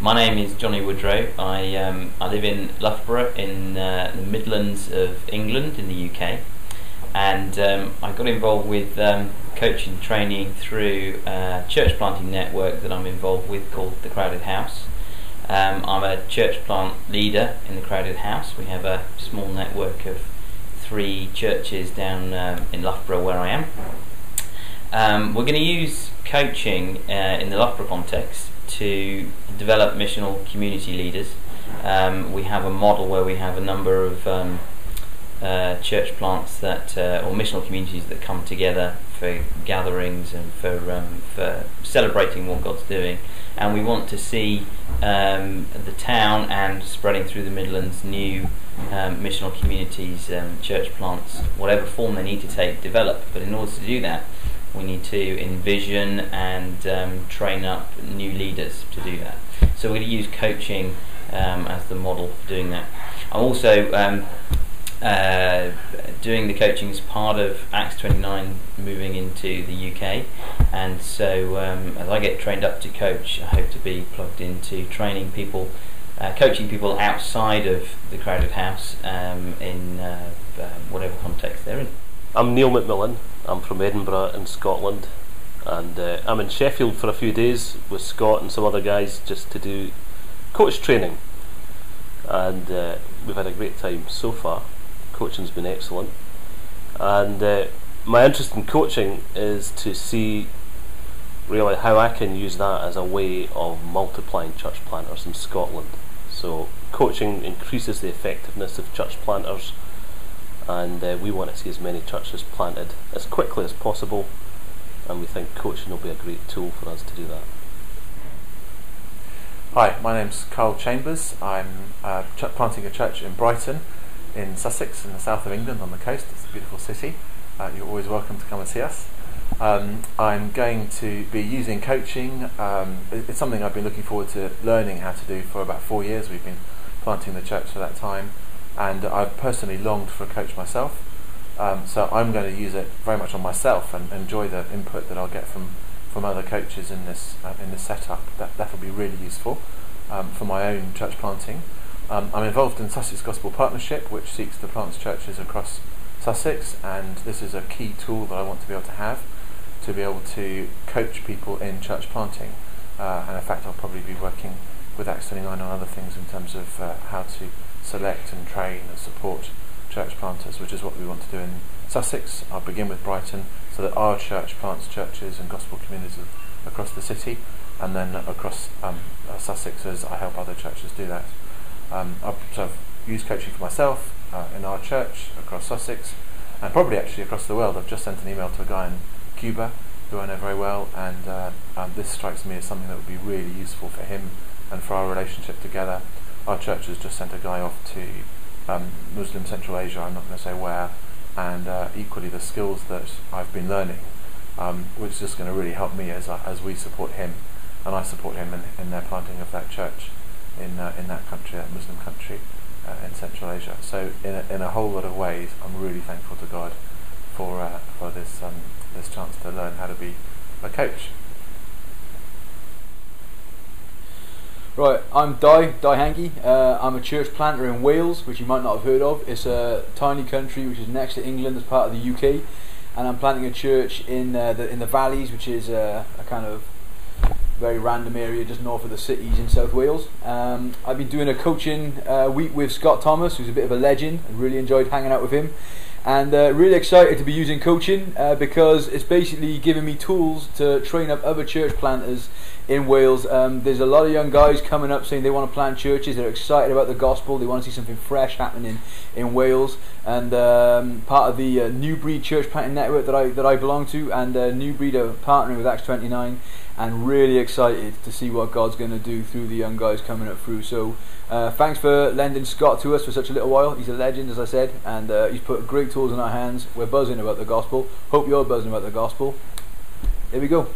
My name is Johnny Woodrow. I live in Loughborough in the Midlands of England in the UK, and I got involved with coaching training through a church planting network that I'm involved with called The Crowded House. I'm a church plant leader in The Crowded House. We have a small network of 3 churches down in Loughborough where I am. We're going to use coaching in the Loughborough context to develop missional community leaders. We have a model where we have a number of church plants that, or missional communities that come together for gatherings and for celebrating what God's doing. And we want to see the town and spreading through the Midlands new missional communities, church plants, whatever form they need to take, develop. But in order to do that, we need to envision and train up new leaders to do that. So we're going to use coaching as the model for doing that. I'm also doing the coaching as part of Acts 29 moving into the UK, and so as I get trained up to coach, I hope to be plugged into training people, coaching people outside of the Crowded House in whatever context they're in. I'm Neil McMillan. I'm from Edinburgh in Scotland, and I'm in Sheffield for a few days with Scott and some other guys just to do coach training, and we've had a great time so far. Coaching's been excellent, and my interest in coaching is to see really how I can use that as a way of multiplying church planters in Scotland. So coaching increases the effectiveness of church planters, and we want to see as many churches planted as quickly as possible, and we think coaching will be a great tool for us to do that. Hi, my name's Carl Chambers. I'm planting a church in Brighton in Sussex in the south of England on the coast. It's a beautiful city. You're always welcome to come and see us. I'm going to be using coaching. It's something I've been looking forward to learning how to do for about 4 years. We've been planting the church for that time, and I've personally longed for a coach myself, so I'm going to use it very much on myself and enjoy the input that I'll get from other coaches in this setup. That'll be really useful for my own church planting. I'm involved in Sussex Gospel Partnership, which seeks to plant churches across Sussex, and this is a key tool that I want to be able to coach people in church planting. And in fact, I'll probably be working with Acts 29 on other things in terms of how to select and train and support church planters, which is what we want to do in Sussex. I'll begin with Brighton so that our church plants churches and gospel communities across the city, and then across Sussex as I help other churches do that. I've used coaching for myself in our church across Sussex, and probably actually across the world. I've just sent an email to a guy in Cuba who I know very well, and this strikes me as something that would be really useful for him and for our relationship together. Our church has just sent a guy off to Muslim Central Asia, I'm not going to say where, and equally the skills that I've been learning, which is just going to really help me as we support him, and I support him in their planting of that church in that country, that Muslim country in Central Asia. So in a whole lot of ways, I'm really thankful to God for this chance to learn how to be a coach. Right, I'm Di Hangy. I'm a church planter in Wales, which you might not have heard of. It's a tiny country which is next to England as part of the UK, and I'm planting a church in the valleys, which is a kind of very random area just north of the cities in South Wales. I've been doing a coaching week with Steve Timmis, who's a bit of a legend, and really enjoyed hanging out with him. And really excited to be using coaching because it's basically giving me tools to train up other church planters in Wales. There's a lot of young guys coming up saying they want to plant churches, they're excited about the gospel, they want to see something fresh happening in Wales, and part of the New Breed church planting network that I belong to, and New Breed are partnering with Acts 29, and really excited to see what God's going to do through the young guys coming up through. So thanks for lending Scott to us for such a little while. He's a legend, as I said, and he's put great tools in our hands. We're buzzing about the gospel. Hope you're buzzing about the gospel. Here we go.